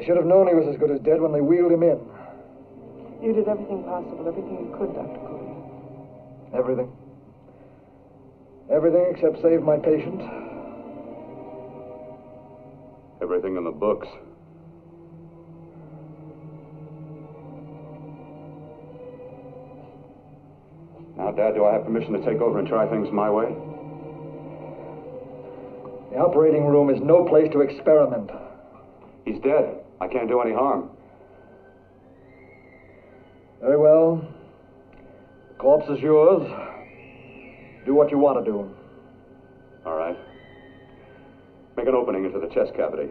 I should have known he was as good as dead when they wheeled him in. You did everything possible, everything you could, Dr. Cortner. Everything. Everything except save my patient. Everything in the books. Now, Dad, do I have permission to take over and try things my way? The operating room is no place to experiment. He's dead. I can't do any harm. Very well. The corpse is yours. Do what you want to do. All right. Make an opening into the chest cavity.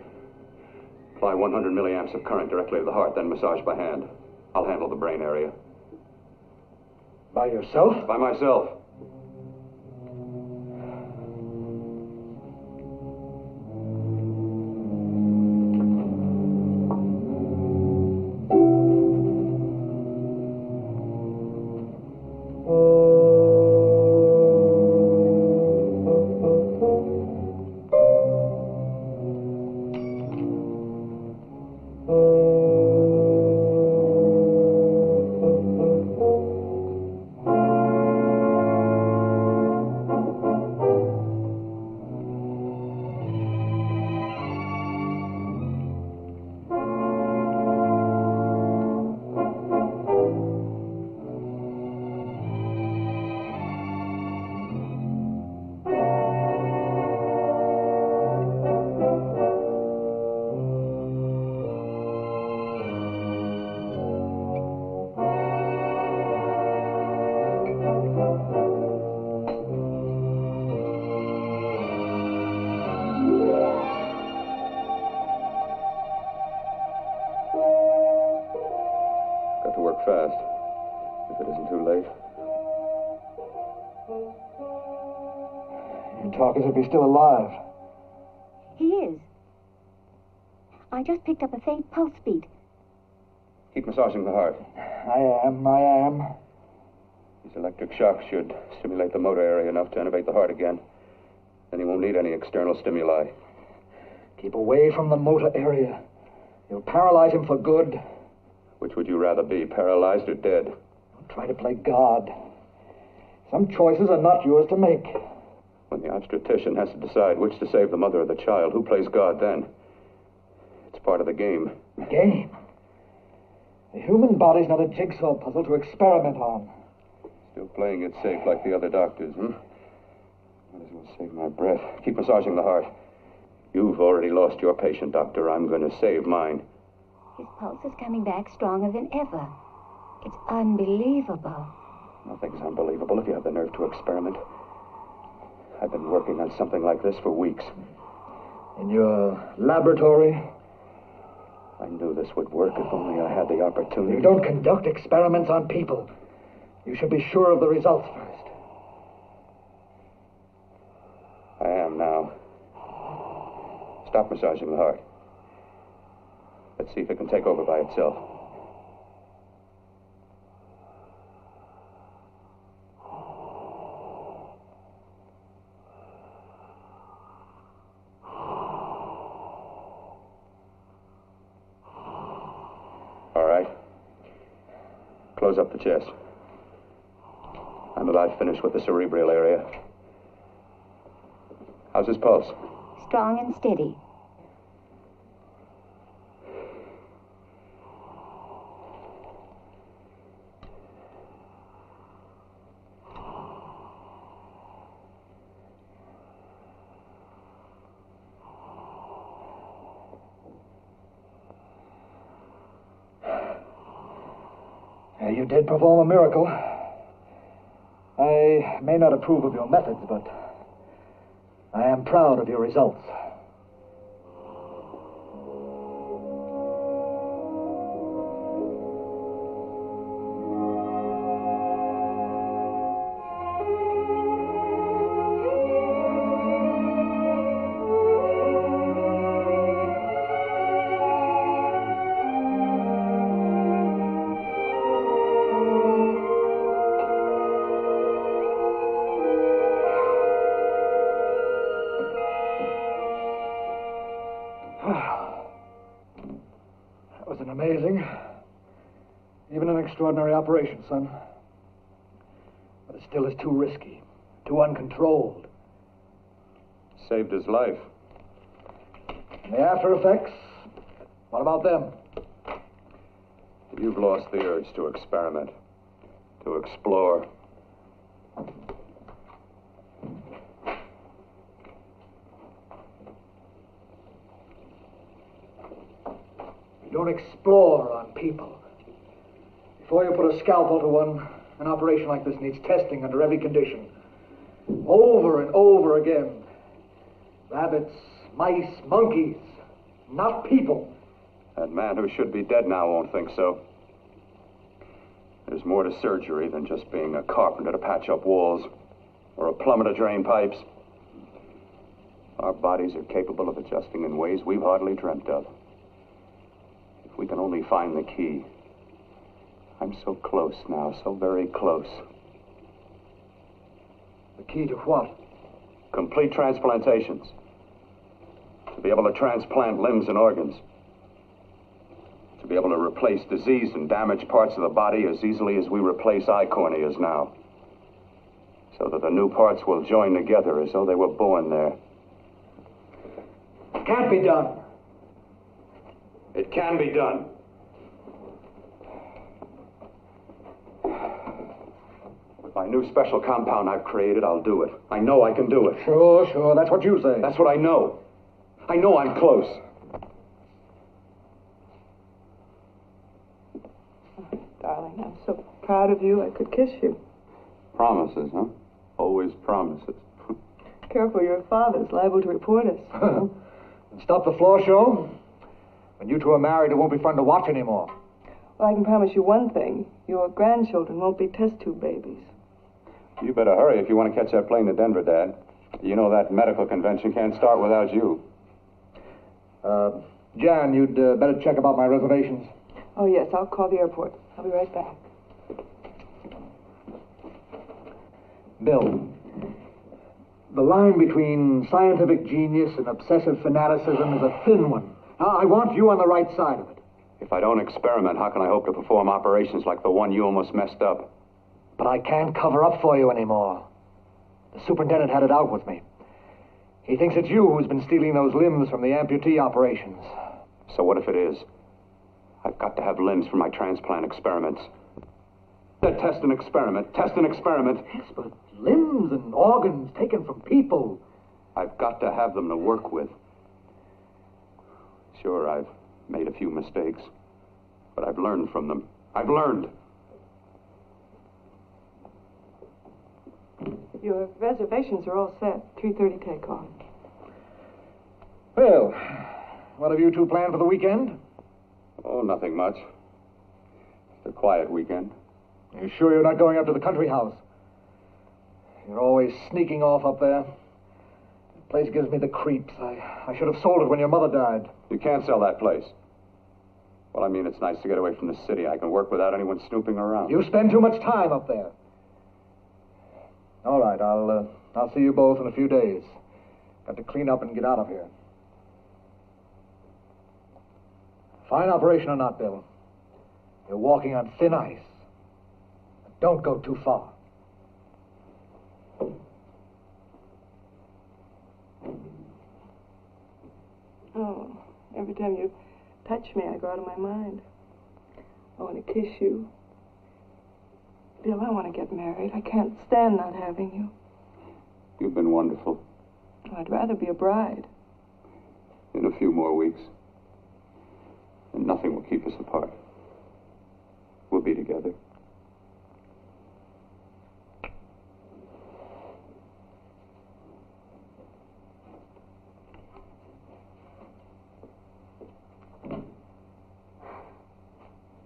Apply 100 milliamps of current directly to the heart, then massage by hand. I'll handle the brain area. By yourself? By myself. Fast, if it isn't too late. You talk as if he's still alive. He is. I just picked up a faint pulse beat. Keep massaging the heart. I am. These electric shocks should stimulate the motor area enough to innervate the heart again. Then he won't need any external stimuli. Keep away from the motor area. You'll paralyze him for good. Which would you rather be, paralyzed or dead? Don't try to play God. Some choices are not yours to make. When the obstetrician has to decide which to save the mother or the child, who plays God then? It's part of the game. Game? The human body's not a jigsaw puzzle to experiment on. Still playing it safe like the other doctors, huh? Might as well save my breath. Keep massaging the heart. You've already lost your patient, Doctor. I'm going to save mine. His pulse is coming back stronger than ever. It's unbelievable. Nothing's unbelievable if you have the nerve to experiment. I've been working on something like this for weeks. In your laboratory? I knew this would work if only I had the opportunity. You don't conduct experiments on people. You should be sure of the results first. I am now. Stop massaging the heart. Let's see if it can take over by itself. Close up the chest. I'm about finished with the cerebral area. How's his pulse? Strong and steady. You did perform a miracle. I may not approve of your methods, but I am proud of your results. Amazing. Even an extraordinary operation, son. But it still is too risky, too uncontrolled. Saved his life. And the after effects? What about them? You've lost the urge to experiment, to explore. Don't explore on people. Before you put a scalpel to one, an operation like this needs testing under every condition. Over and over again. Rabbits, mice, monkeys, not people. That man who should be dead now won't think so. There's more to surgery than just being a carpenter to patch up walls or a plumber to drain pipes. Our bodies are capable of adjusting in ways we've hardly dreamt of. If we can only find the key. I'm so close now, so very close. The key to what? Complete transplantations. To be able to transplant limbs and organs. To be able to replace diseased and damaged parts of the body as easily as we replace eye corneas now. So that the new parts will join together as though they were born there. It can't be done. It can be done. With my new special compound I've created, I'll do it. I know I can do it. Sure. That's what you say. That's what I know. I know I'm close. Oh, darling, I'm so proud of you, I could kiss you. Promises, huh? Always promises. Careful, your father's liable to report us. Stop the floor show? When you two are married, it won't be fun to watch anymore. Well, I can promise you one thing. Your grandchildren won't be test tube babies. You better hurry if you want to catch that plane to Denver, Dad. You know that medical convention can't start without you. Jan, you'd better check about my reservations. Oh, yes, I'll call the airport. I'll be right back. Bill, the line between scientific genius and obsessive fanaticism is a thin one. I want you on the right side of it. If I don't experiment, how can I hope to perform operations like the one you almost messed up? But I can't cover up for you anymore. The superintendent had it out with me. He thinks it's you who's been stealing those limbs from the amputee operations. So what if it is? I've got to have limbs for my transplant experiments. Test and experiment. Yes, but limbs and organs taken from people. I've got to have them to work with. Sure, I've made a few mistakes, but I've learned from them. I've learned. Your reservations are all set. 3:30 takeoff. Well, what have you two planned for the weekend? Oh, nothing much. It's a quiet weekend. Are you sure you're not going up to the country house? You're always sneaking off up there. The place gives me the creeps. I should have sold it when your mother died. You can't sell that place. Well, I mean, it's nice to get away from the city. I can work without anyone snooping around. You spend too much time up there. All right, I'll see you both in a few days. Got to clean up and get out of here. Fine operation or not, Bill, you're walking on thin ice. Don't go too far. Oh, every time you touch me, I go out of my mind. I want to kiss you. Bill, I want to get married. I can't stand not having you. You've been wonderful. I'd rather be a bride. In a few more weeks. And nothing will keep us apart. We'll be together.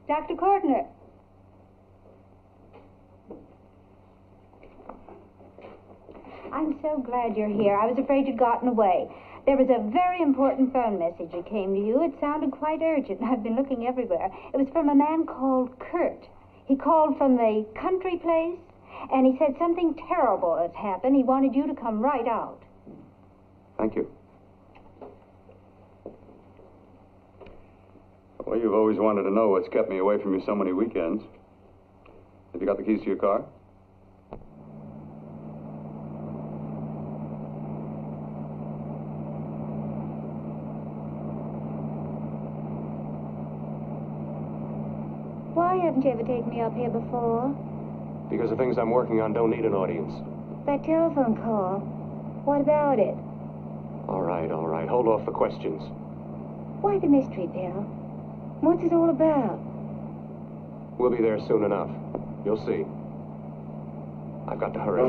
Dr. Cortner. I'm so glad you're here. I was afraid you'd gotten away. There was a very important phone message that came to you. It sounded quite urgent. I've been looking everywhere. It was from a man called Kurt. He called from the country place, and he said something terrible has happened. He wanted you to come right out. Thank you. Well, you've always wanted to know what's kept me away from you so many weekends. Have you got the keys to your car? Why haven't you ever taken me up here before? Because the things I'm working on don't need an audience. That telephone call. What about it? All right, all right. Hold off the questions. Why the mystery, Bill? What's it all about? We'll be there soon enough. You'll see. I've got to hurry.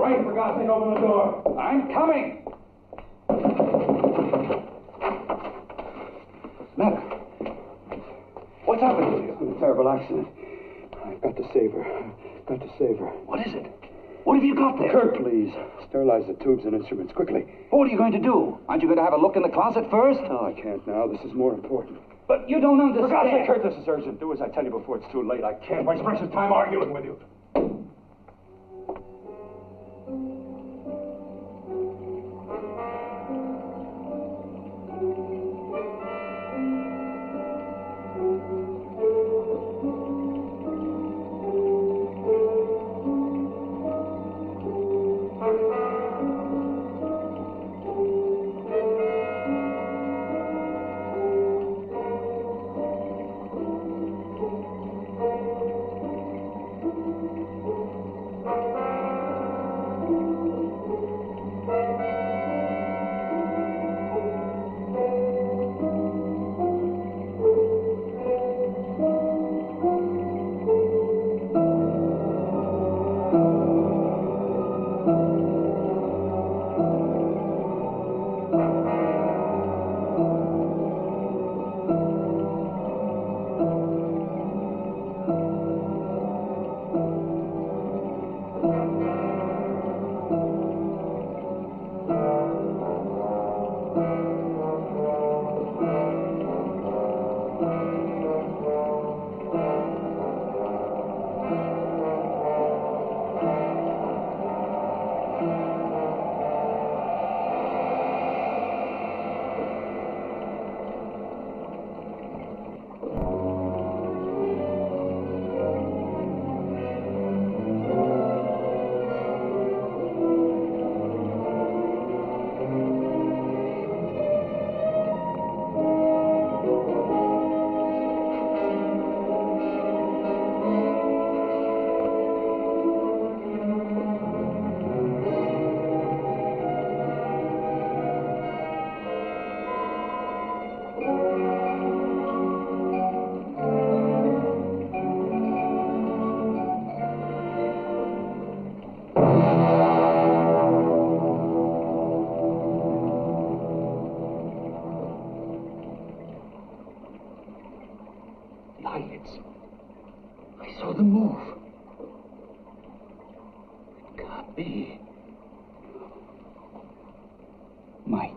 Wait, for God's sake, open the door. I'm coming. What's the matter? What's happened to you? It's been a terrible accident. I've got to save her. I've got to save her. What is it? What have you got there? Kurt, please. Sterilize the tubes and instruments quickly. What are you going to do? Aren't you going to have a look in the closet first? No, I can't now. This is more important. But you don't understand. For God's sake, Kurt, this is urgent. Do as I tell you before it's too late. I can't waste precious time arguing with you.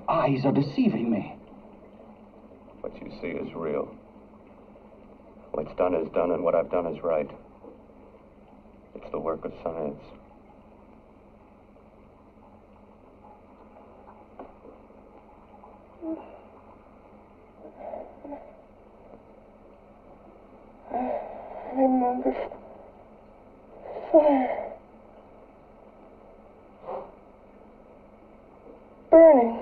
Eyes are deceiving me. What you see is real. What's done is done, and what I've done is right. It's the work of science. I remember fire. Burning.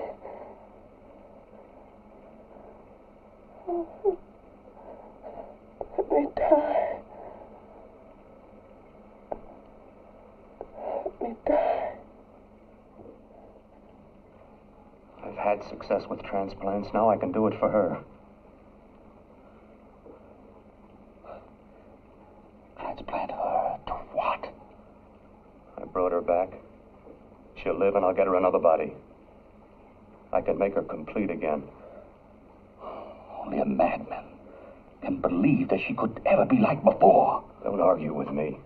Let me die. Let me die. I've had success with transplants. Now I can do it for her. Transplant her to what? I brought her back. She'll live and I'll get her another body. I can make her complete again. Only a madman can believe that she could ever be like before. Don't argue with me.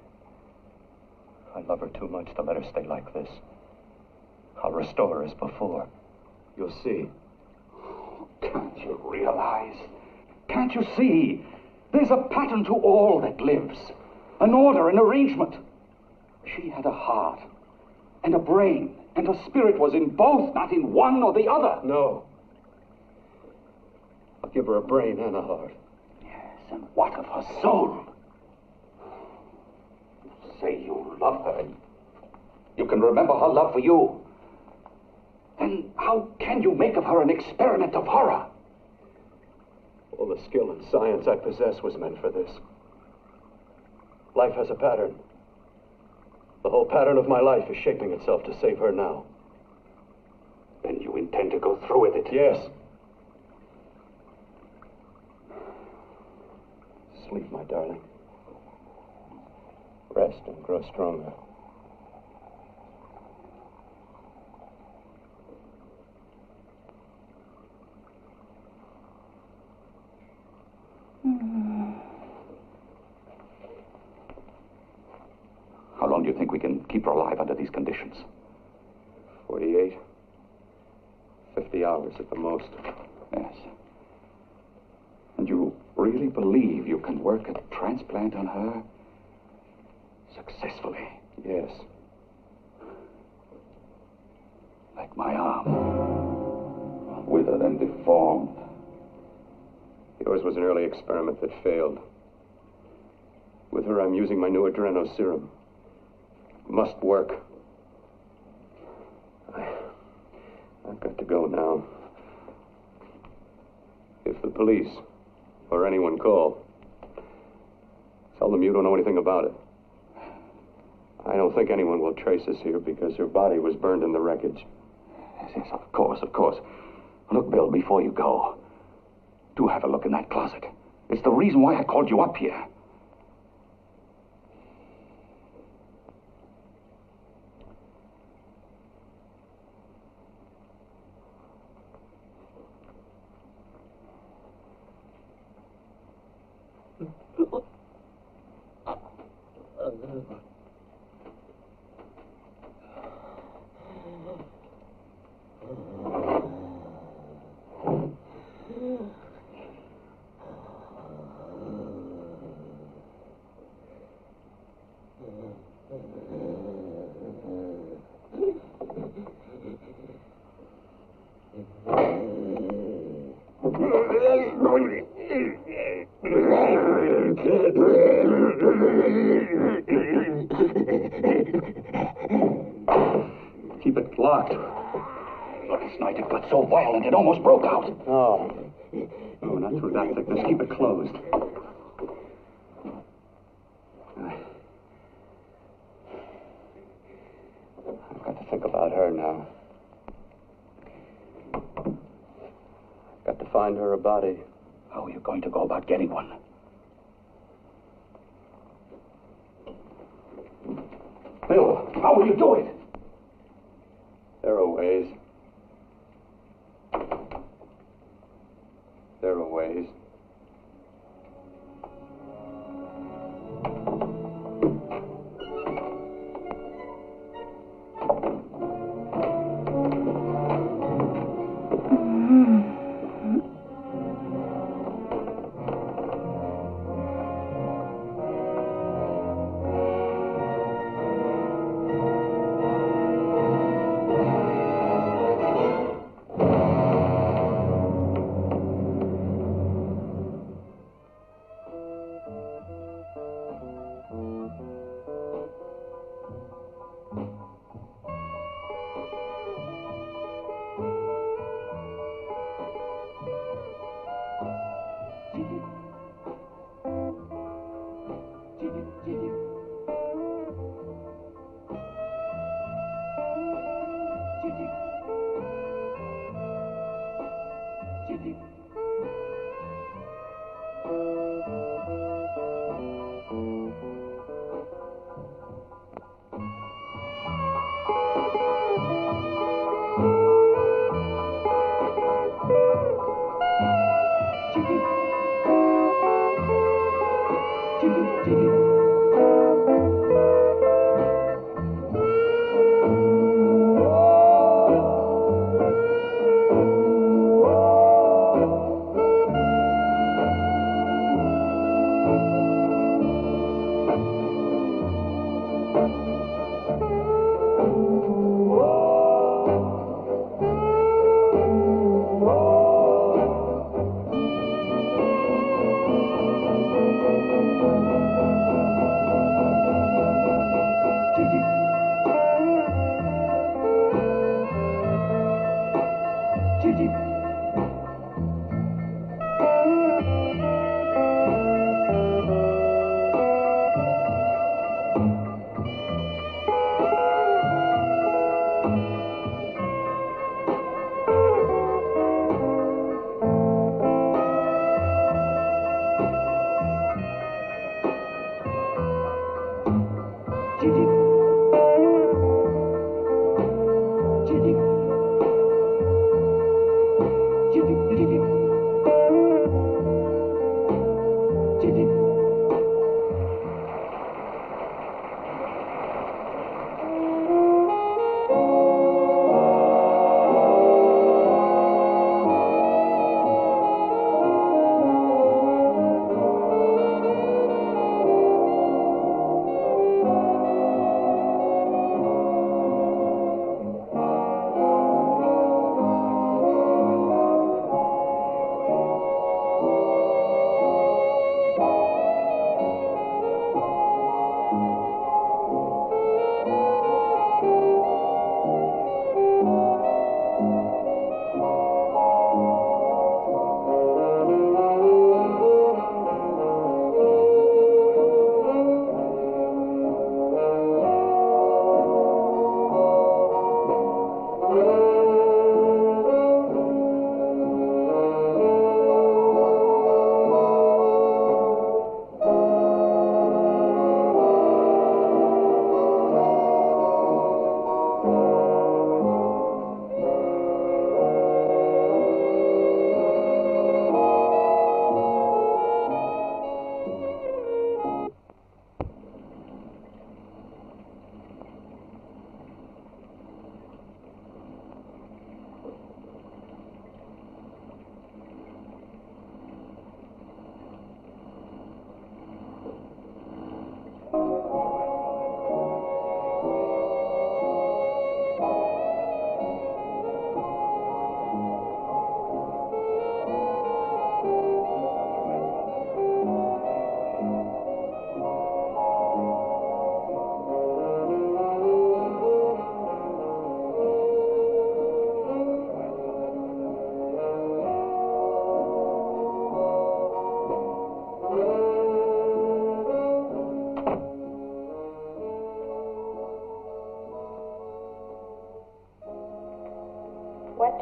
I love her too much to let her stay like this. I'll restore her as before. You'll see. Can't you realize? Can't you see? There's a pattern to all that lives. An order, an arrangement. She had a heart and a brain, and her spirit was in both, not in one or the other. No. I'll give her a brain and a heart. Yes, and what of her soul? You say you love her, and you can remember her love for you. Then how can you make of her an experiment of horror? All the skill and science I possess was meant for this. Life has a pattern. The whole pattern of my life is shaping itself to save her now. Then you intend to go through with it? Yes. Sleep, my darling. Rest and grow stronger. you think we can keep her alive under these conditions? 48. 50 hours at the most. Yes. And you really believe you can work a transplant on her successfully? Yes. Like my arm. Withered and deformed. Yours was an early experiment that failed. With her, I'm using my new adreno serum. Must work. I've got to go now. If the police or anyone call, tell them you don't know anything about it. I don't think anyone will trace us here because her body was burned in the wreckage. Yes, of course, of course. Look, Bill, before you go, do have a look in that closet. It's the reason why I called you up here. Keep it locked. Last night it got so violent it almost broke out. Oh. No, not through that thickness. Keep it closed. I've got to think about her now. I've got to find her a body. How are you going to go about getting one? Bill, how will you do it? There are ways. There are ways.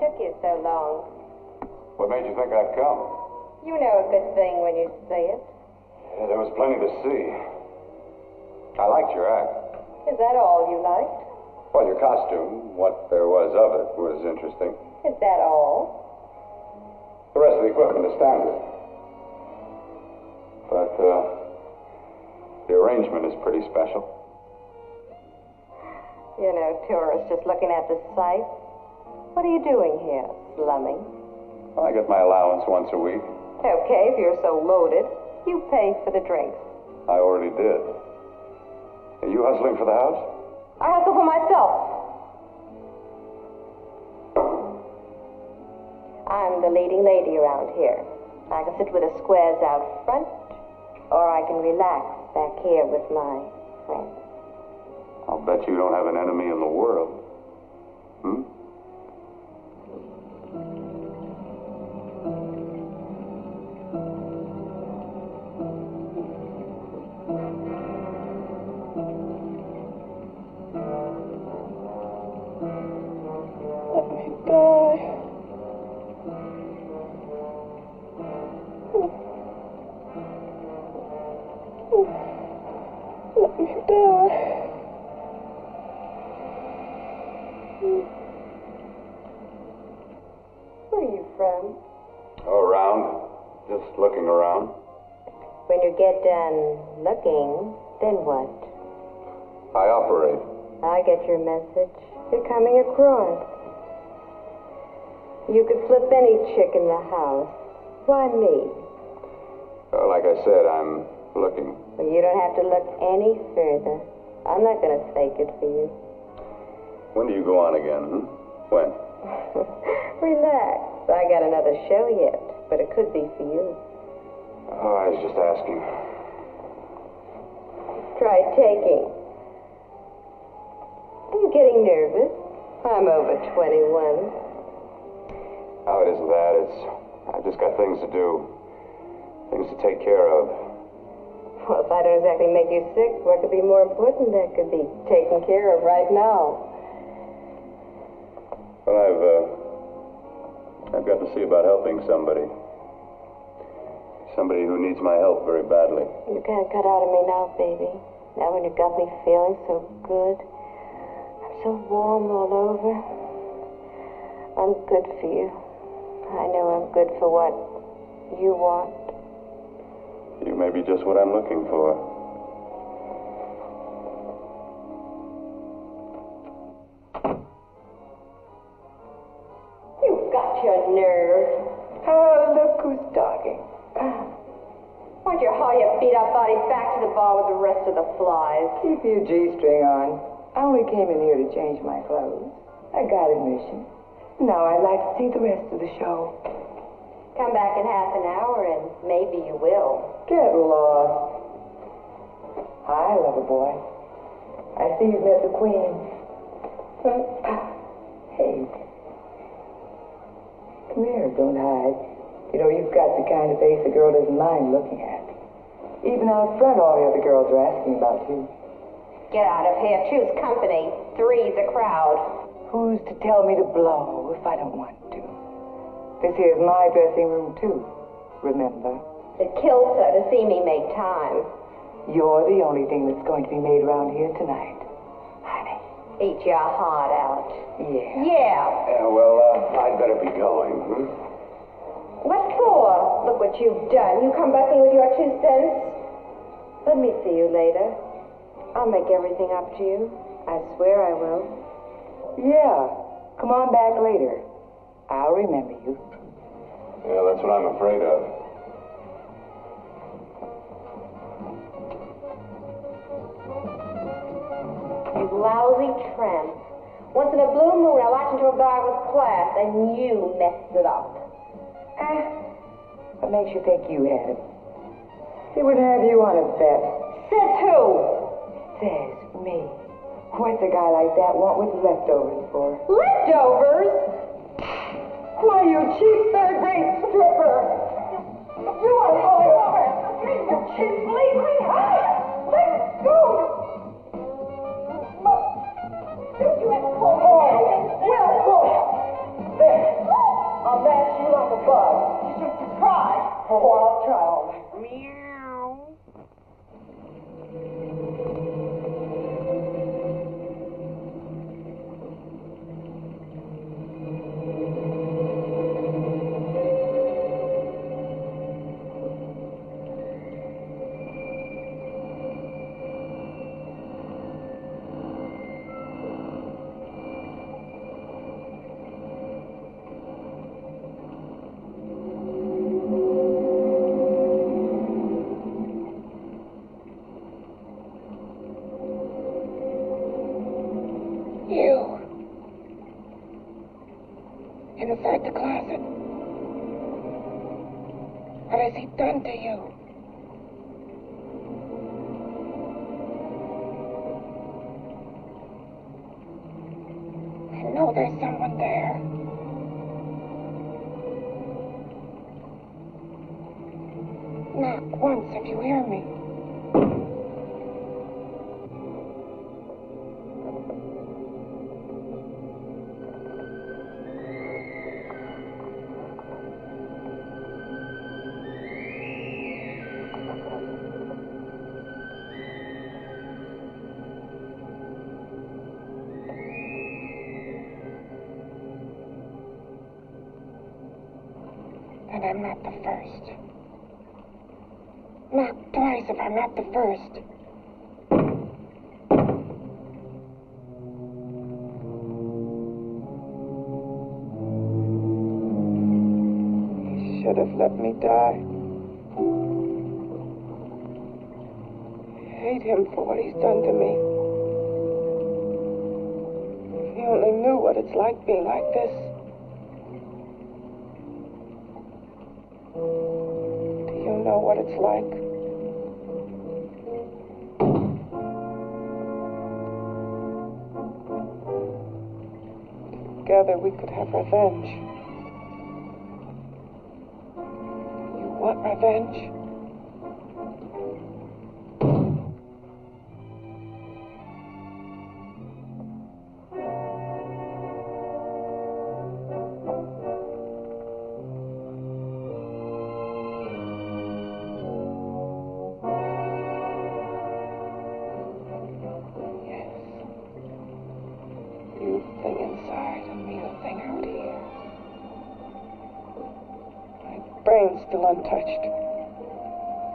took you so long. What made you think I'd come? You know a good thing when you see it. Yeah, there was plenty to see. I liked your act. Is that all you liked? Well, your costume, what there was of it, was interesting. Is that all? The rest of the equipment is standard. But, the arrangement is pretty special. You know, tourists just looking at the sight. What are you doing here? Slumming? Well, I get my allowance once a week. Okay, if you're so loaded, you pay for the drinks. I already did. Are you hustling for the house? I hustle for myself. I'm the leading lady around here. I can sit with the squares out front, or I can relax back here with my friends. I'll bet you don't have an enemy in the world. Hmm? Let me die. Let me die. Where are you from? Around. Just looking around. When you get done looking, then what? I operate. I get your message. You're coming across. You could flip any chick in the house. Why me? Well, like I said, I'm looking. Well, you don't have to look any further. I'm not going to fake it for you. When do you go on again, hmm? When? Relax. I got another show yet, but it could be for you. Oh, I was just asking. Try taking. Are you getting nervous? I'm over 21. Oh, it isn't that. I've just got things to do. Things to take care of. Well, if I don't exactly make you sick, what could be more important that could be taken care of right now? Well, I've got to see about helping somebody. Somebody who needs my help very badly. You can't cut out of me now, baby. Now when you got me feeling so good. I'm so warm all over. I'm good for you. I know I'm good for what you want. You may be just what I'm looking for. You've got your nerve. Oh, look who's talking. Why'd you haul your beat-up body back to the bar with the rest of the flies? Keep your G-string on. I only came in here to change my clothes. I got admission. Now I'd like to see the rest of the show. Come back in half an hour and maybe you will. Get lost. Hi, lover boy. I see you've met the queen. Hey. Come here, don't hide. You know, you've got the kind of face a girl doesn't mind looking at. Even out front, all the other girls are asking about you. Get out of here. Choose company. Three's a crowd. Who's to tell me to blow if I don't want to? This here's my dressing room, too. Remember? It kills her to see me make time. You're the only thing that's going to be made around here tonight. Honey. Eat your heart out. Yeah. Yeah. Yeah, well, I'd better be going, hmm? What for? Look what you've done. You come busting with your 2 cents. Let me see you later. I'll make everything up to you. I swear I will. Yeah. Come on back later. I'll remember you. Yeah, that's what I'm afraid of. You lousy tramp. Once in a blue moon, I walked into a bar with class, and you messed it up. What makes you think you had it? He would have you on a bet. Says who? Says me. What's a guy like that want with leftovers for? Leftovers? Why, you cheap third-rate stripper! You are going over! You cheap bleeding! Let go! You have called me. Well, there. Oh, I'll try all right. Meow. You. Inside the closet. What has he done to you? I know there's someone there. Knock once if you hear me. And I'm not the first. Knock twice if I'm not the first. He should have let me die. I hate him for what he's done to me. If he only knew what it's like being like this. Know what it's like. Together we could have revenge. You want revenge? Brain's still untouched.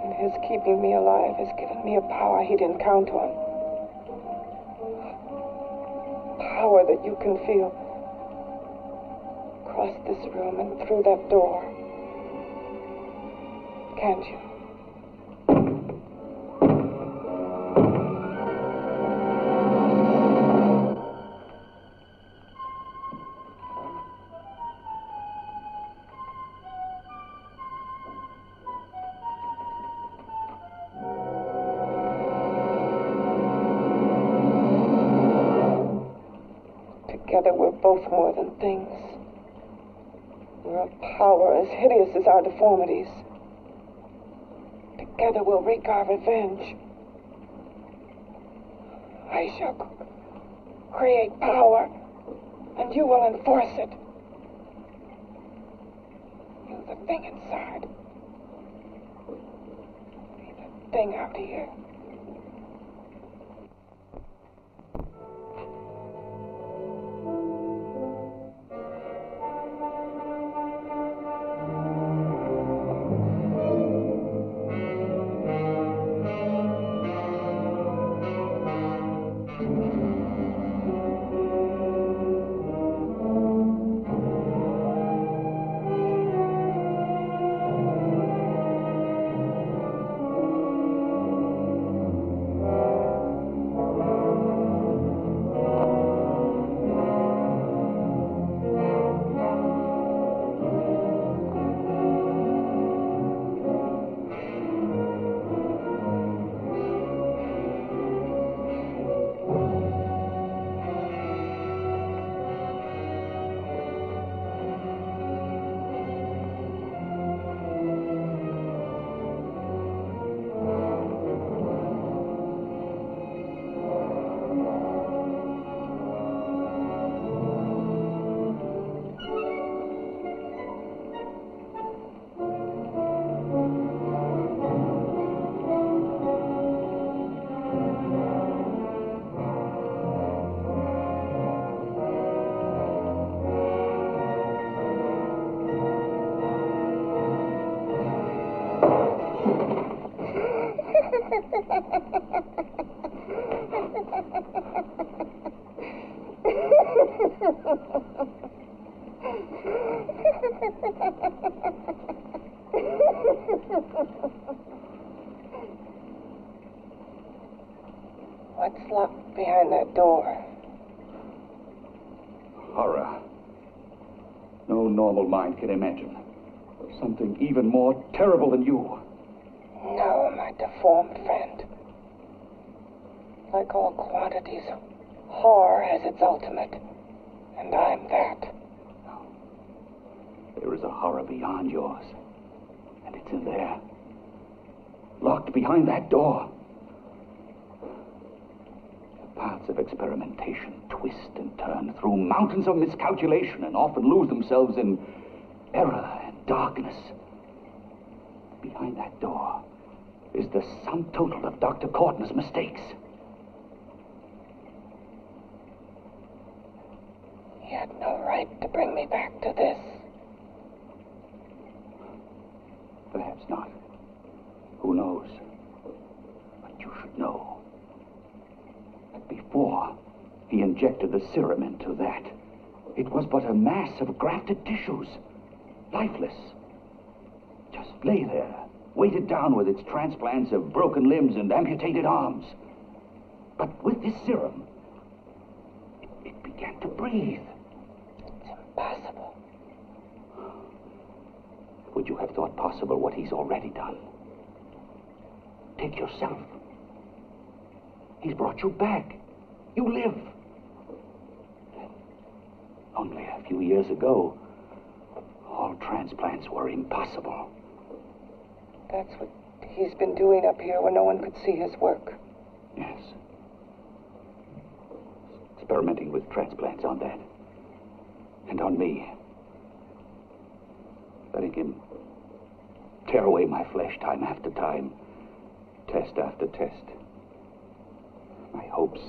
And his keeping me alive has given me a power he didn't count on. Power that you can feel. Across this room and through that door. Can't you? Together we're both more than things. We're a power as hideous as our deformities. Together we'll wreak our revenge. I shall create power, and you will enforce it. You, the thing inside. Me, the thing out here. What's locked behind that door? Horror. No normal mind can imagine. Something even more terrible than you. No, my deformed friend. Like all quantities, horror has its ultimate. And I'm that. There is a horror beyond yours. And it's in there. Locked behind that door. The paths of experimentation twist and turn through mountains of miscalculation and often lose themselves in error and darkness. Behind that door is the sum total of Dr. Cortner's mistakes. He had no right to bring me back to this. Perhaps not. Who knows? But you should know that before he injected the serum into that, it was but a mass of grafted tissues, lifeless. Just lay there, weighted down with its transplants of broken limbs and amputated arms. But with this serum, it began to breathe. It's impossible. Would you have thought possible what he's already done? Take yourself. He's brought you back. You live. Only a few years ago, all transplants were impossible. That's what he's been doing up here where no one could see his work. Yes. Experimenting with transplants on that. And on me. Letting him tear away my flesh time after time, test after test. My hopes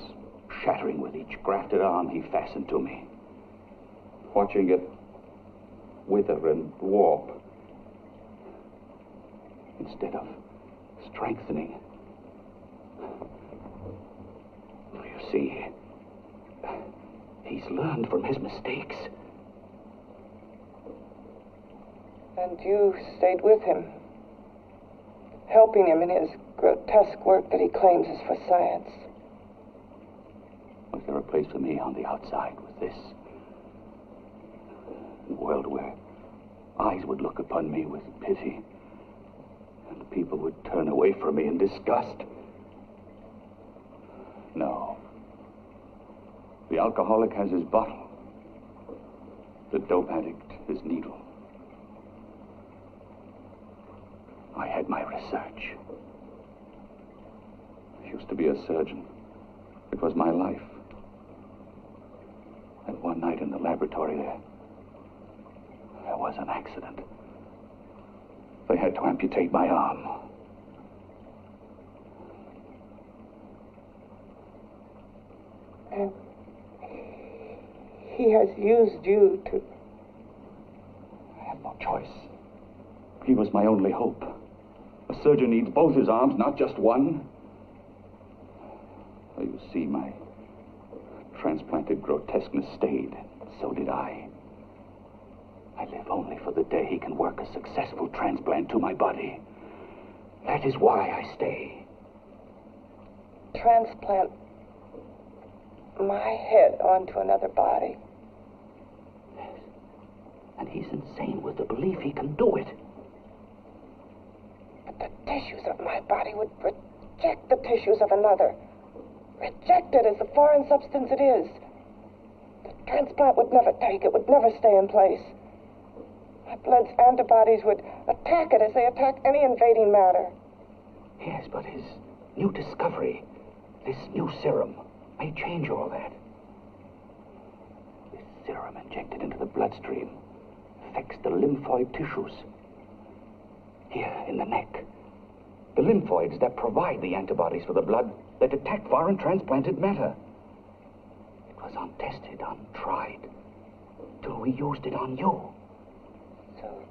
shattering with each grafted arm he fastened to me. Watching it wither and warp instead of strengthening. You see, he's learned from his mistakes. And you stayed with him, helping him in his grotesque work that he claims is for science. Was there a place for me on the outside with this? A world where eyes would look upon me with pity, and people would turn away from me in disgust? No. The alcoholic has his bottle. The dope addict his needle. I had my research. I used to be a surgeon. It was my life. And one night in the laboratory there was an accident. They had to amputate my arm. And he has used you to... I had no choice. He was my only hope. A surgeon needs both his arms, not just one. You see, my transplanted grotesqueness stayed. So did I. I live only for the day he can work a successful transplant to my body. That is why I stay. Transplant my head onto another body. Yes. And he's insane with the belief he can do it. But the tissues of my body would reject the tissues of another. Reject it as the foreign substance it is. The transplant would never take it, would never stay in place. My blood's antibodies would attack it as they attack any invading matter. Yes, but his new discovery, this new serum, may change all that. This serum injected into the bloodstream affects the lymphoid tissues. Here, in the neck. The lymphoids that provide the antibodies for the blood that attack foreign transplanted matter. It was untested, untried, till we used it on you. So,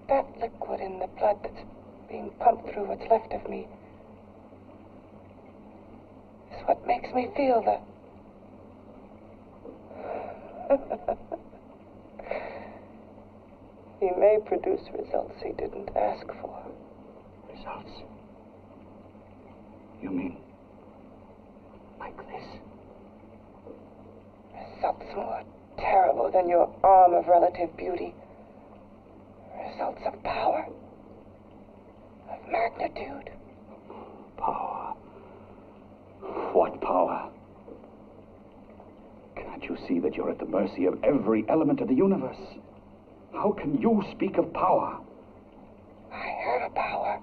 that liquid in the blood that's being pumped through what's left of me what makes me feel that. He may produce results he didn't ask for. Results? You mean like this? Results more terrible than your arm of relative beauty. Results of power, of magnitude. Power? What power? Can't you see that you're at the mercy of every element of the universe? How can you speak of power? I am power.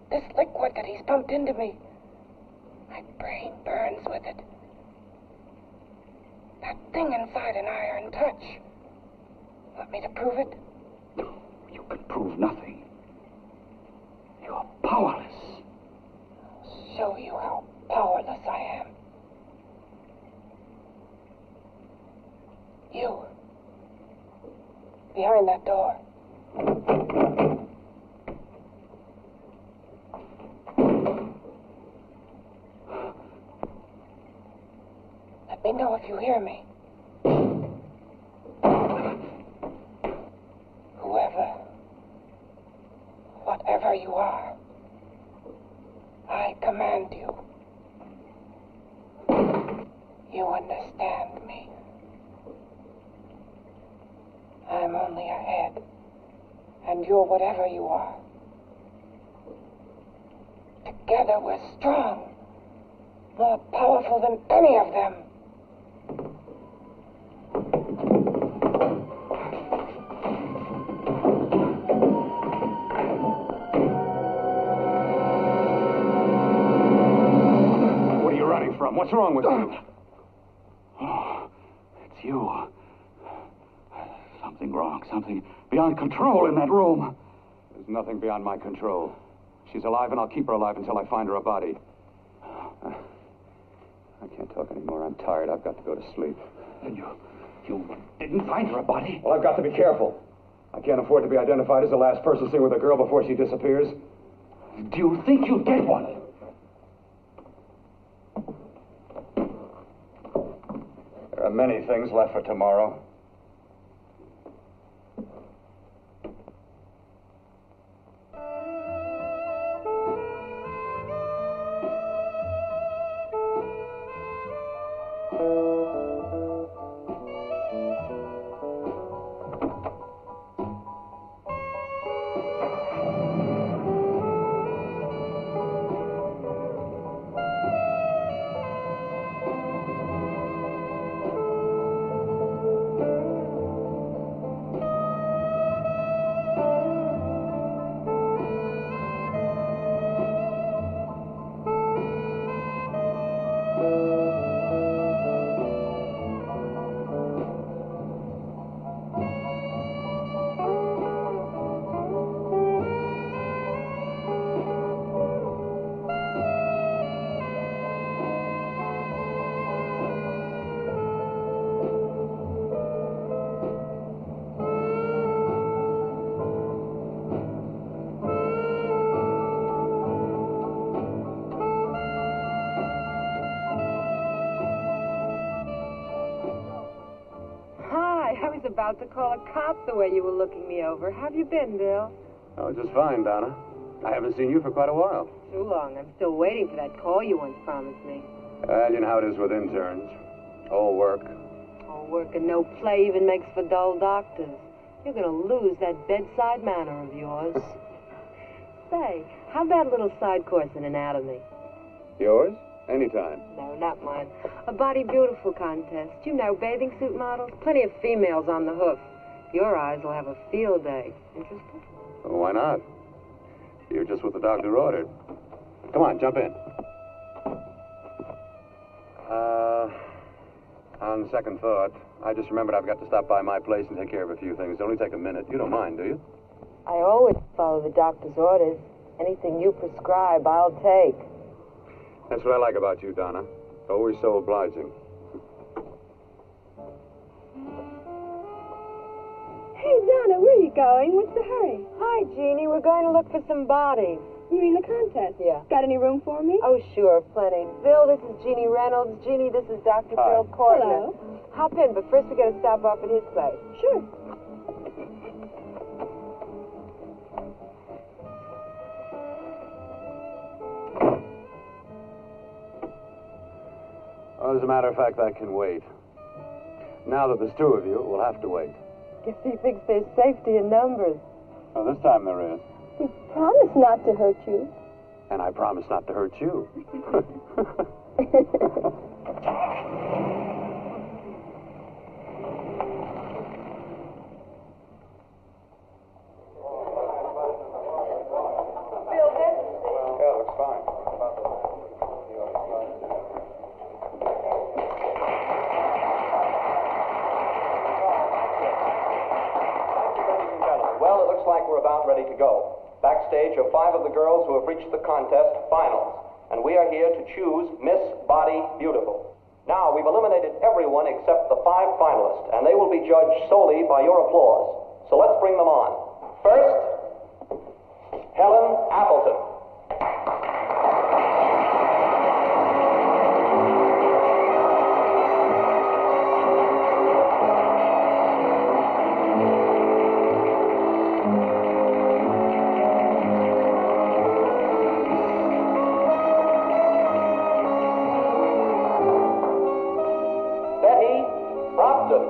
This liquid that he's pumped into me. My brain burns with it. That thing inside an iron touch. Want me to prove it? You can prove nothing. You're powerless. I'll show you how powerless I am. You. Behind that door. Let me know if you hear me. Whoever, whatever you are, I command you. You understand me. I'm only a head, and you're whatever you are. Together we're strong, more powerful than any of them. What are you running from? What's wrong with you? Oh, it's you. Something wrong, something beyond control in that room. There's nothing beyond my control. She's alive, and I'll keep her alive until I find her a body. I can't talk anymore. I'm tired. I've got to go to sleep. And you didn't find her a body? Well, I've got to be careful. I can't afford to be identified as the last person seen with a girl before she disappears. Do you think you'll get one? There are many things left for tomorrow. I was about to call a cop the way you were looking me over. How have you been, Bill? Oh, just fine, Donna. I haven't seen you for quite a while. Too long. I'm still waiting for that call you once promised me. Well, you know how it is with interns. All work. All work and no play even makes for dull doctors. You're going to lose that bedside manner of yours. Say, how about a little side course in anatomy? Yours? Anytime. No, not mine. A body beautiful contest. You know, bathing suit models. Plenty of females on the hoof. Your eyes will have a field day. Interested? Well, why not? You're just what the doctor ordered. Come on, jump in. On second thought, I just remembered I've got to stop by my place and take care of a few things. It'll only take a minute. You don't mind, do you? I always follow the doctor's orders. Anything you prescribe, I'll take. That's what I like about you, Donna. Always so obliging. Hey, Donna, where are you going? What's the hurry? Hi, Jeannie. We're going to look for some bodies. You mean the contest? Yeah. Got any room for me? Oh, sure, plenty. Bill, this is Jeannie Reynolds. Jeannie, this is Dr. Hi. Bill Cortner. Hello. Hop in, but first we gotta stop off at his place. Sure. As a matter of fact, I can wait. Now that there's two of you, we'll have to wait. Guess he thinks there's safety in numbers. Oh, this time there is. We promise not to hurt you. And I promise not to hurt you. Yeah, looks fine. Well, it looks like we're about ready to go. Backstage are 5 of the girls who have reached the contest finals, and we are here to choose Miss Body Beautiful. Now, we've eliminated everyone except the 5 finalists, and they will be judged solely by your applause. So let's bring them on. First, Helen Appleton. Betty Brompton.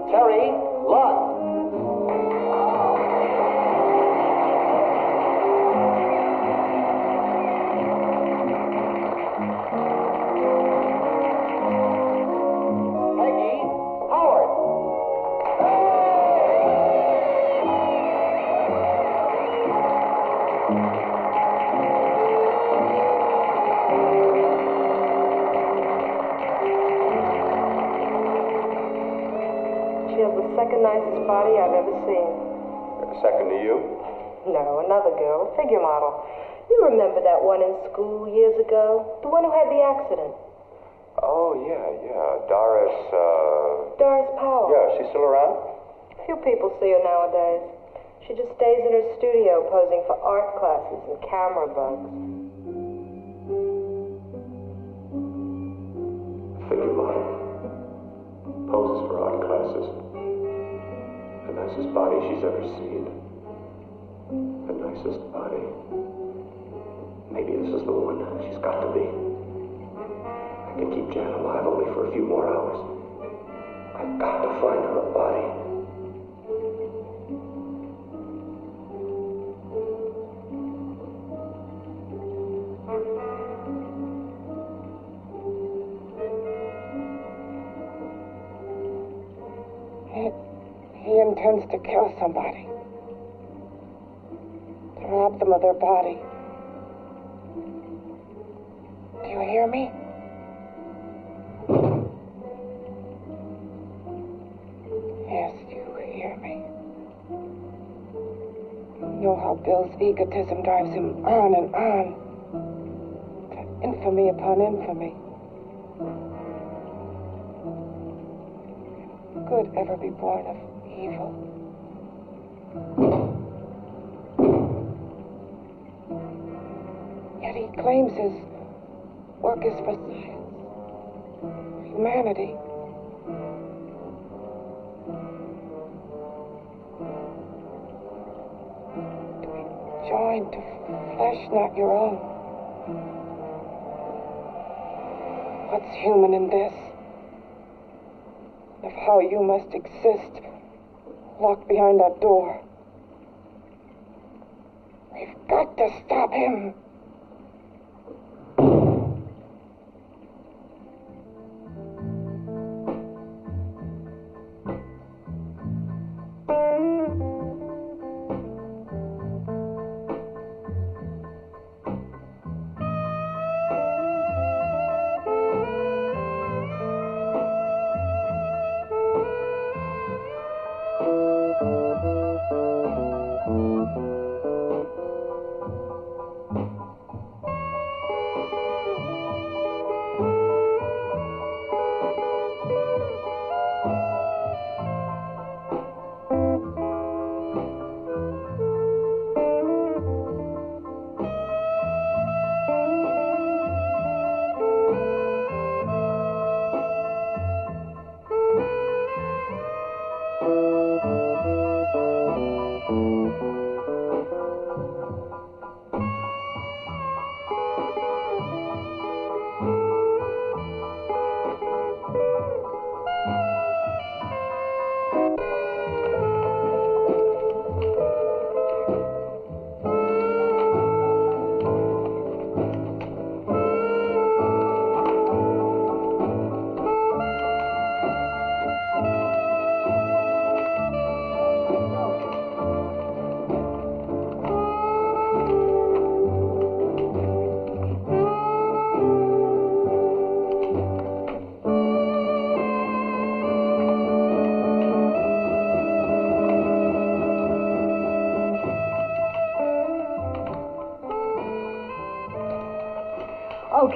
Terry Lund. Peggy Howard. She has the second nicest body I've ever seen. Second to you? No, another girl, a figure model. You remember that one in school years ago? The one who had the accident. Oh, yeah. Doris Powell. Yeah, she's still around? Few people see her nowadays. She just stays in her studio posing for art classes and camera bugs. Figure model. Poses for art classes. The nicest body she's ever seen. The nicest body. Maybe this is the one. She's got to be. I can keep Jan alive only for a few more hours. I've got to find her a body. He intends to kill somebody. To rob them of their body. Do you hear me? Yes, you hear me. You know how Bill's egotism drives him on and on. To infamy upon infamy. Could ever be born of evil. Yet he claims his work is for science, for humanity. To be joined to flesh not your own. What's human in this? Of how you must exist, locked behind that door. We've got to stop him.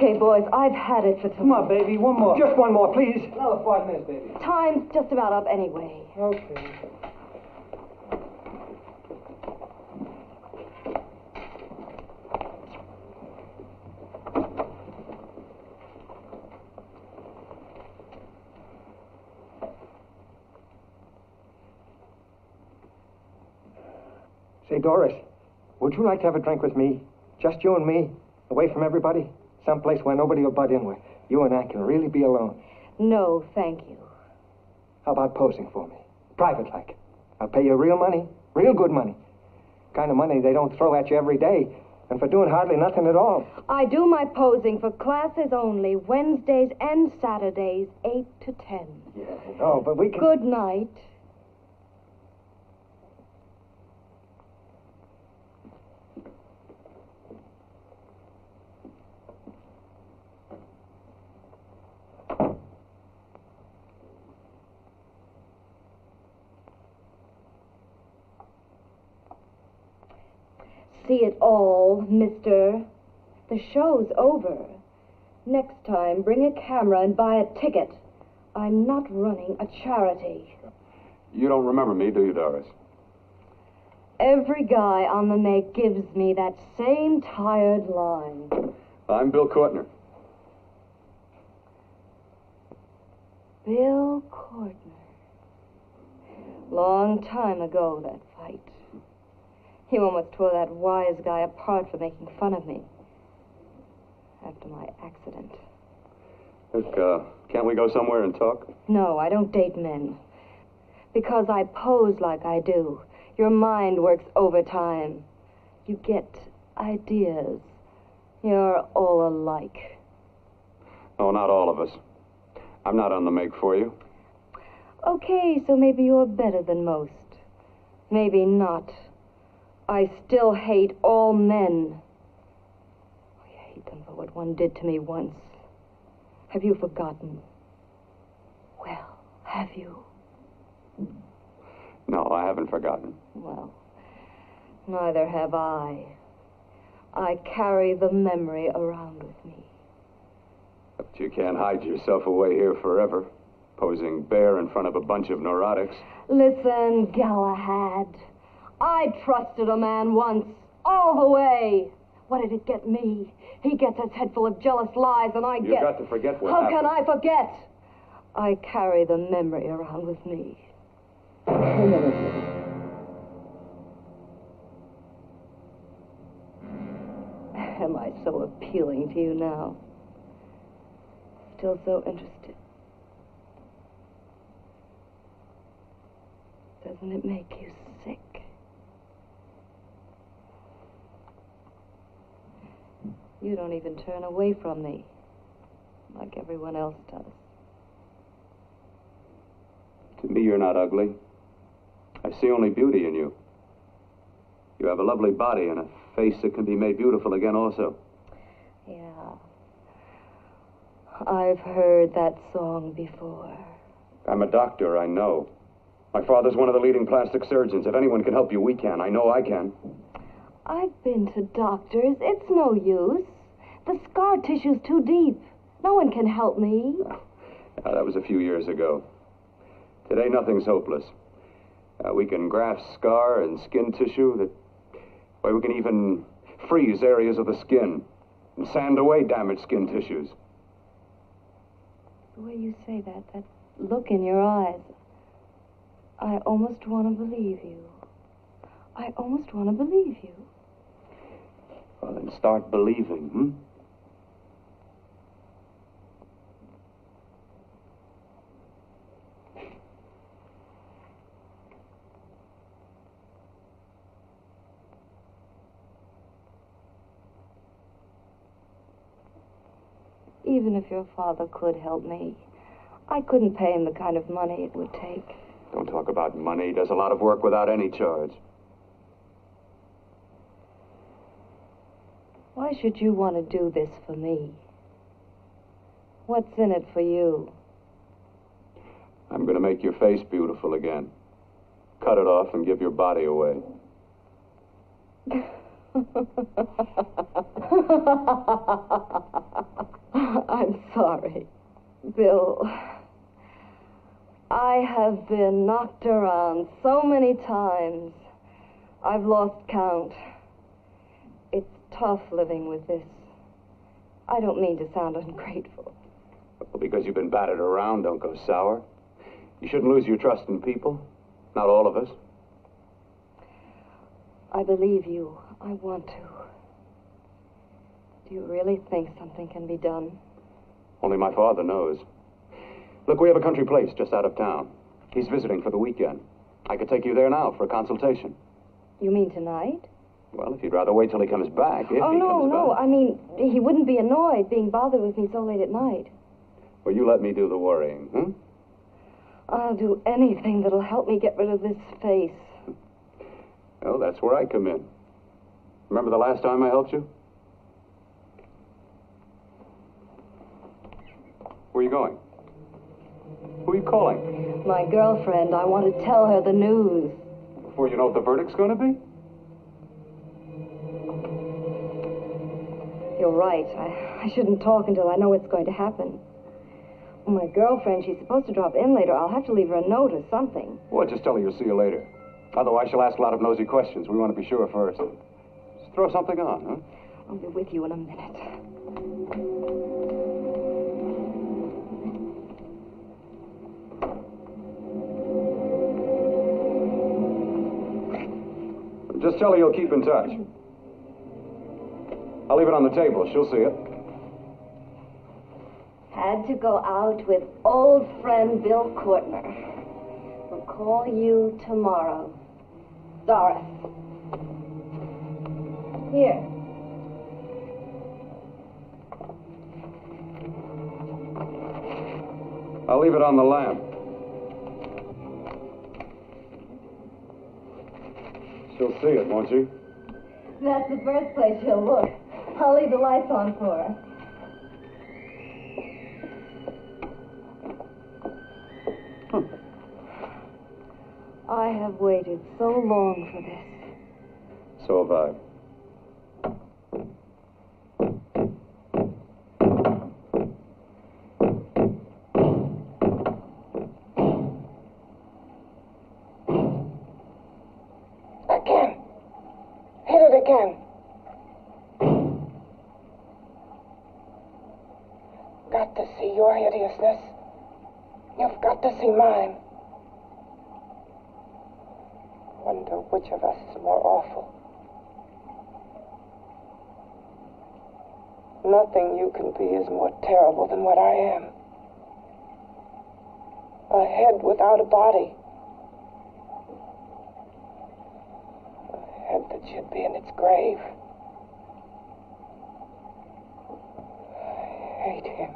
Okay, boys, I've had it for tonight. Come on, baby, one more. Just one more, please. Another 5 minutes, baby. Time's just about up anyway. Okay. Say, Doris, would you like to have a drink with me? Just you and me, away from everybody? Someplace where nobody will butt in, where you and I can really be alone. No, thank you. How about posing for me? Private like. I'll pay you real money, real good money. Kind of money they don't throw at you every day, and for doing hardly nothing at all. I do my posing for classes only, Wednesdays and Saturdays, 8 to 10. Yeah, I know, but we can... Good night. See it all, mister. The show's over. Next time, bring a camera and buy a ticket. I'm not running a charity. You don't remember me, do you, Doris? Every guy on the make gives me that same tired line. I'm Bill Cortner. Bill Cortner. Long time ago, that fight. You almost tore that wise guy apart for making fun of me. After my accident. Look, can't we go somewhere and talk? No, I don't date men. Because I pose like I do, your mind works overtime. You get ideas. You're all alike. Oh, not all of us. I'm not on the make for you. Okay, so maybe you're better than most. Maybe not. I still hate all men. I hate them for what one did to me once. Have you forgotten? Well, have you? No, I haven't forgotten. Well, neither have I. I carry the memory around with me. But you can't hide yourself away here forever, posing bare in front of a bunch of neurotics. Listen, Galahad. I trusted a man once, all the way. What did it get me? He gets his head full of jealous lies, and I get... You've got to forget what happened. happened. How can I forget? I carry the memory around with me. Am I so appealing to you now? Still so interested? Doesn't it make you sick? You don't even turn away from me, like everyone else does. To me, you're not ugly. I see only beauty in you. You have a lovely body and a face that can be made beautiful again also. Yeah. I've heard that song before. I'm a doctor, I know. My father's one of the leading plastic surgeons. If anyone can help you, we can. I know I can. I've been to doctors. It's no use. The scar tissue's too deep. No one can help me. That was a few years ago. Today, nothing's hopeless. We can graft scar and skin tissue that... Well, we can even freeze areas of the skin and sand away damaged skin tissues. The way you say that look in your eyes, I almost want to believe you. I almost want to believe you. Well, then start believing, hmm? Even if your father could help me, I couldn't pay him the kind of money it would take. Don't talk about money. He does a lot of work without any charge. Why should you want to do this for me? What's in it for you? I'm going to make your face beautiful again. Cut it off and give your body away. I'm sorry, Bill. I have been knocked around so many times. I've lost count. It's tough living with this. I don't mean to sound ungrateful. Well, because you've been battered around, don't go sour. You shouldn't lose your trust in people. Not all of us. I believe you. I want to. Do you really think something can be done? Only my father knows. Look, we have a country place just out of town. He's visiting for the weekend. I could take you there now for a consultation. You mean tonight? Well, if you'd rather wait till he comes back, if he comes no. back. I mean, he wouldn't be annoyed being bothered with me so late at night. Well, you let me do the worrying, hmm? I'll do anything that'll help me get rid of this face. Well, that's where I come in. Remember the last time I helped you? Where are you going? Who are you calling? My girlfriend. I want to tell her the news. Before you know what the verdict's going to be? You're right. I shouldn't talk until I know what's going to happen. My girlfriend, she's supposed to drop in later. I'll have to leave her a note or something. Well, just tell her you'll see you later. Otherwise, she'll ask a lot of nosy questions. We want to be sure first. Just throw something on, huh? I'll be with you in a minute. Just tell her you'll keep in touch. I'll leave it on the table. She'll see it. Had to go out with old friend Bill Cortner. We'll call you tomorrow. Doris. Here. I'll leave it on the lamp. She'll see it, won't she? That's the first place she'll look. I'll leave the lights on for her. I have waited so long for this. So have I. Again. Hit it again. Got to see your hideousness. You've got to see mine. Wonder which of us is more awful. Nothing you can be is more terrible than what I am. A head without a body. A head that should be in its grave. I hate him.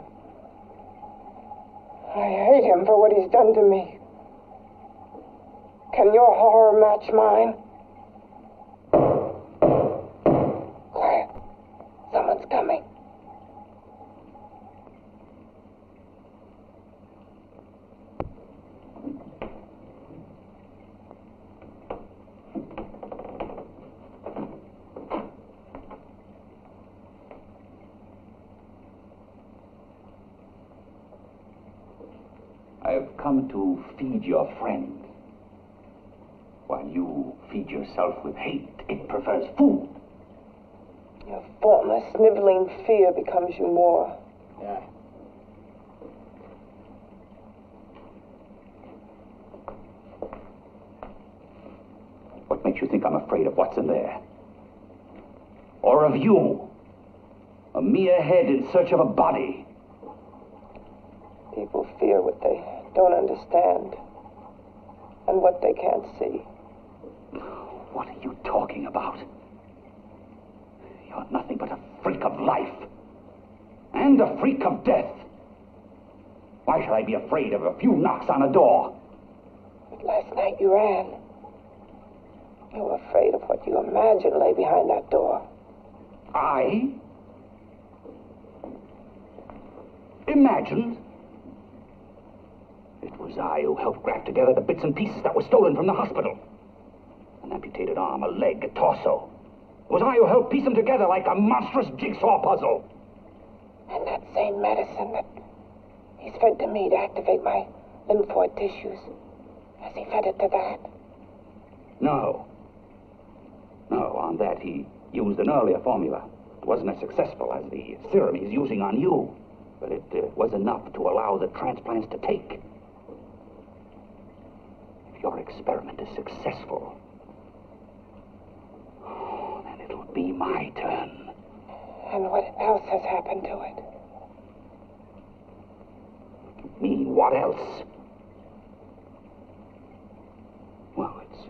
I hate him for what he's done to me. Can your horror match mine? Quiet. Someone's coming. I've come to feed your friend. While you feed yourself with hate, it prefers food. Your formless, sniveling fear becomes you more. Yeah. What makes you think I'm afraid of what's in there? Or of you? A mere head in search of a body. People fear what they don't understand and what they can't see. What are you talking about? You're nothing but a freak of life. And a freak of death. Why should I be afraid of a few knocks on a door? But last night you ran. You were afraid of what you imagined lay behind that door. I? Imagined? It was I who helped graft together the bits and pieces that were stolen from the hospital. An amputated arm, a leg, a torso. It was I who helped piece them together like a monstrous jigsaw puzzle. And that same medicine that he's fed to me to activate my lymphoid tissues. Has he fed it to that? No. No, on that he used an earlier formula. It wasn't as successful as the serum he's using on you, but it was enough to allow the transplants to take. If your experiment is successful, then it'll be my turn. And what else has happened to it? You mean, what else? Well, it's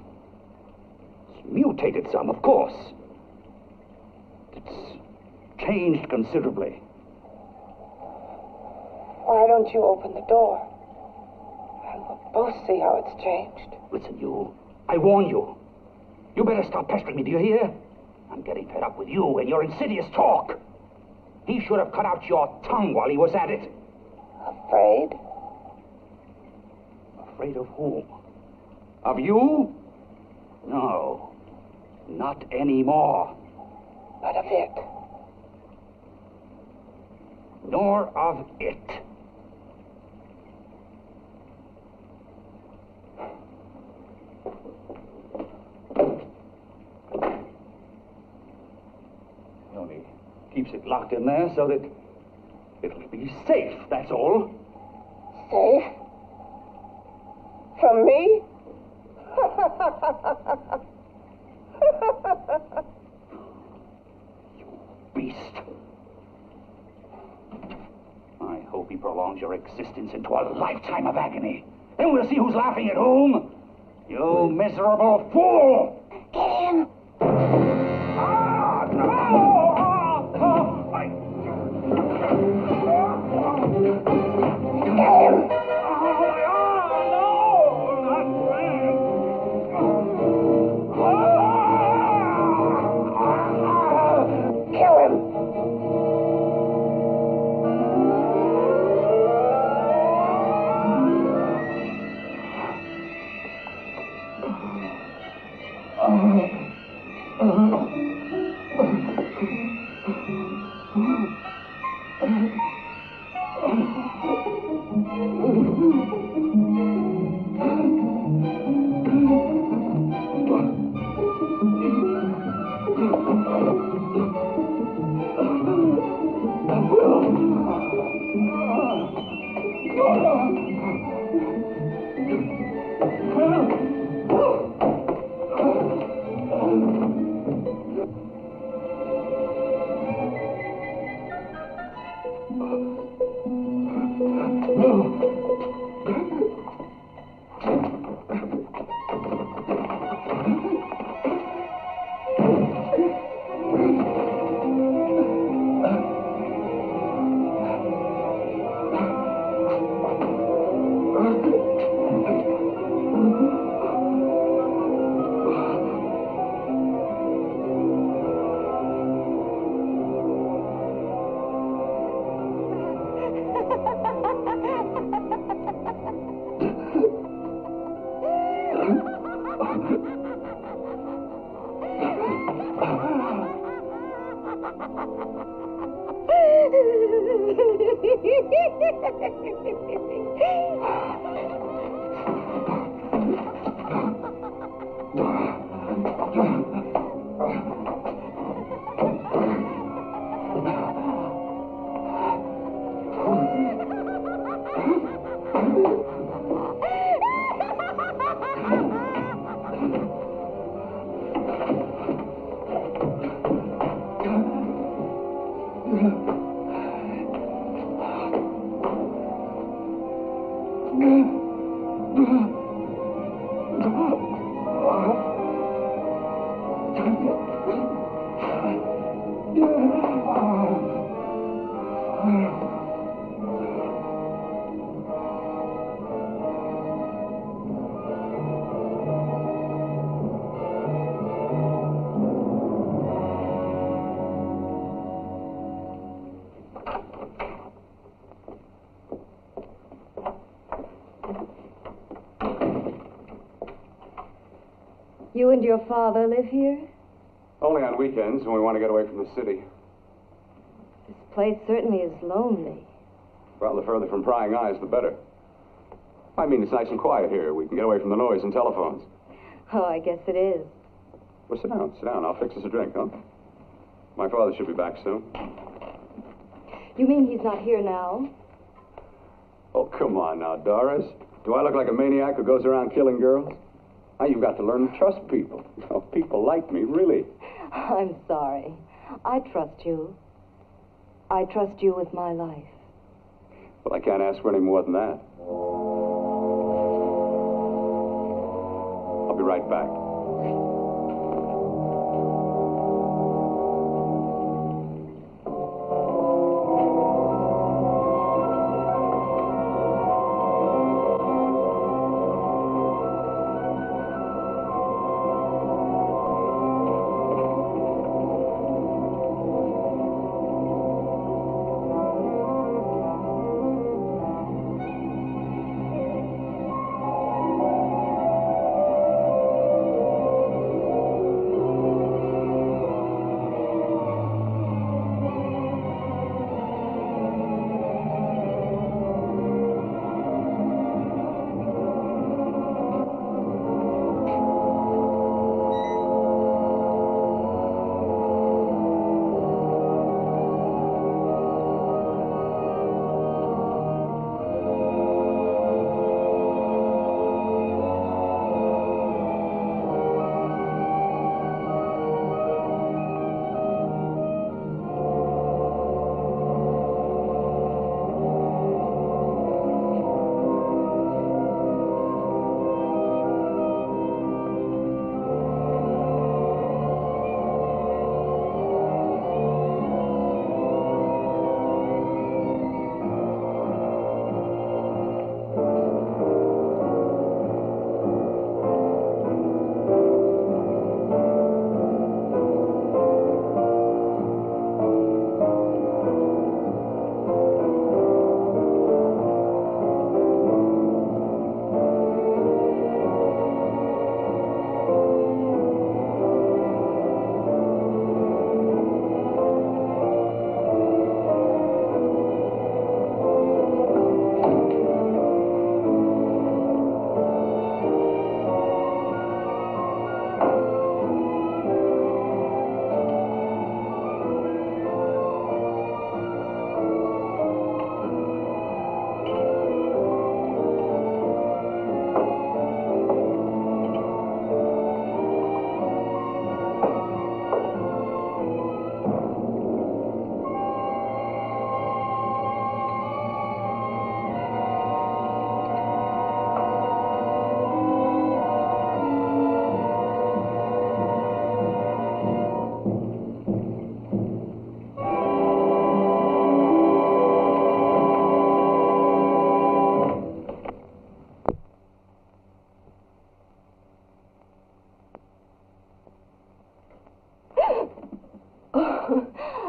mutated some, of course. It's changed considerably. Why don't you open the door? And we'll both see how it's changed. Listen, you. I warn you. You better stop pestering me, do you hear? I'm getting fed up with you and your insidious talk. He should have cut out your tongue while he was at it. Afraid? Afraid of whom? Of you? No. Not anymore. But of it. Nor of it. He only keeps it locked in there so that it'll be safe, that's all. Safe? From me? You beast. I hope he prolongs your existence into a lifetime of agony. Then we'll see who's laughing at whom. You miserable fool! Get him! Ah, no! Get him! Kill him! You and your father live here? Only on weekends when we want to get away from the city. This place certainly is lonely. Well, the further from prying eyes, the better. I mean, it's nice and quiet here. We can get away from the noise and telephones. Oh, I guess it is. Well, sit down. Sit down. I'll fix us a drink, huh? My father should be back soon. You mean he's not here now? Oh, come on now, Doris. Do I look like a maniac who goes around killing girls? Now, you've got to learn to trust people. You know, people like me, really. I'm sorry. I trust you. I trust you with my life. Well, I can't ask for any more than that. I'll be right back.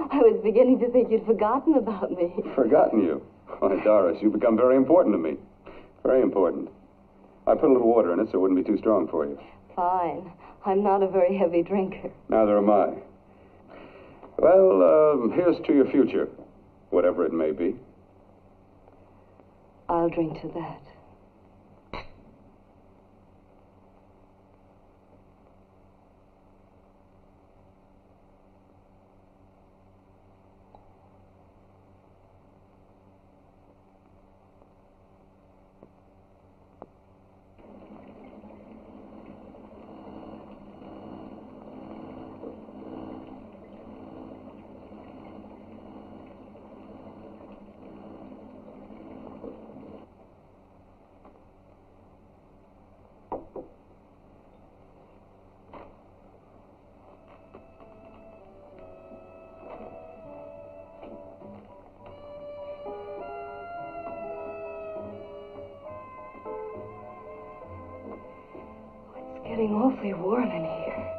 I was beginning to think you'd forgotten about me. Forgotten you? Why, Doris, you've become very important to me. Very important. I put a little water in it so it wouldn't be too strong for you. Fine. I'm not a very heavy drinker. Neither am I. Well, here's to your future, whatever it may be. I'll drink to that. Getting awfully warm in here.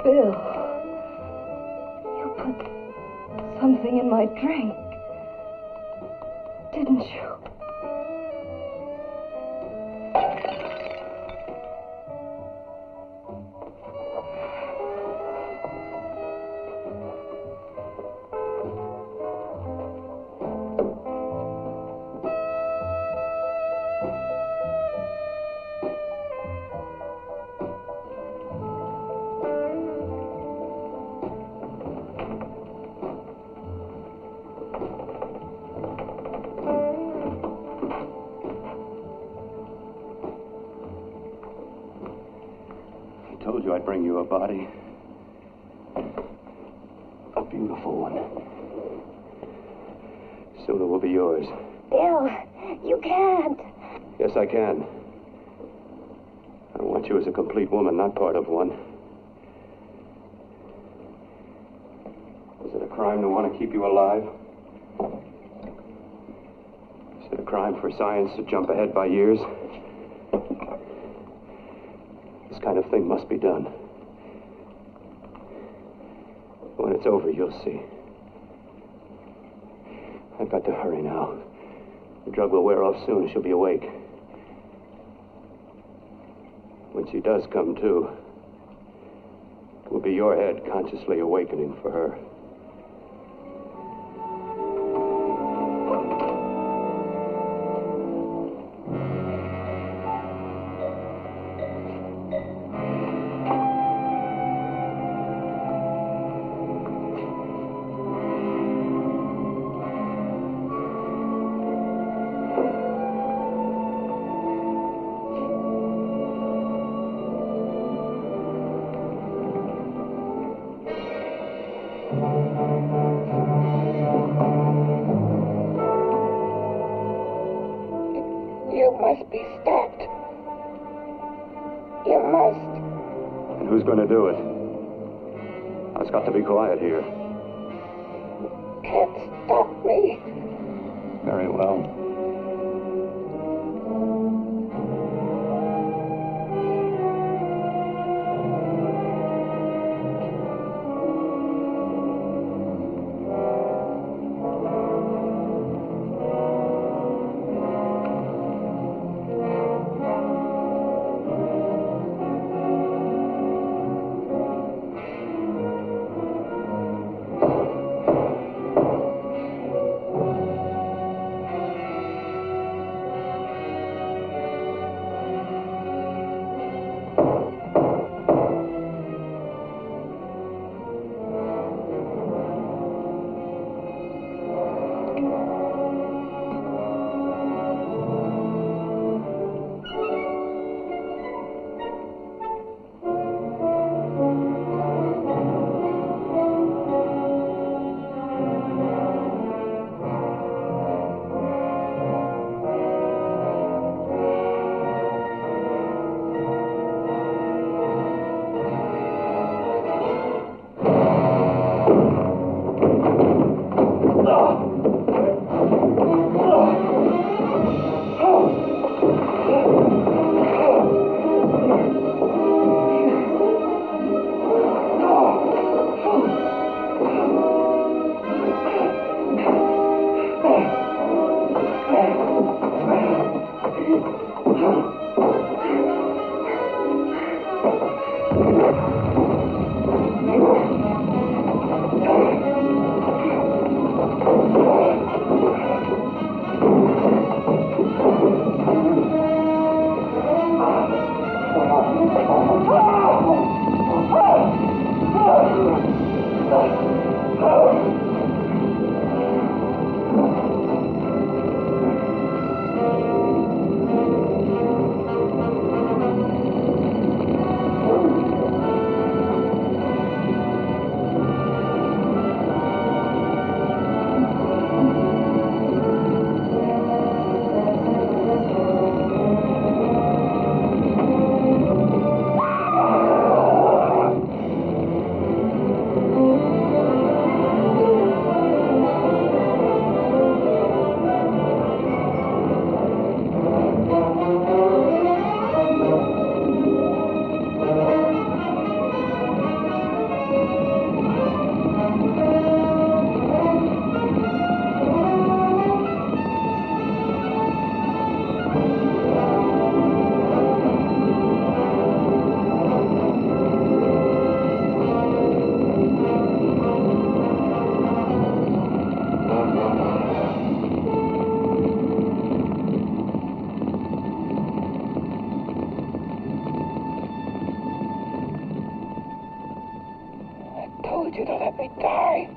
Bill, you put something in my drink, didn't you? I told you I'd bring you a body. A beautiful one. Soon it will be yours. Bill, you can't. Yes, I can. I want you as a complete woman, not part of one. Is it a crime to want to keep you alive? Is it a crime for science to jump ahead by years? This kind of thing must be done. When it's over, you'll see. I've got to hurry now. The drug will wear off soon and she'll be awake. When she does come to, it will be your head consciously awakening for her. You must be stopped. You must. And who's going to do it? It's got to be quiet here. Can't stop me. Very well. want you to let me die.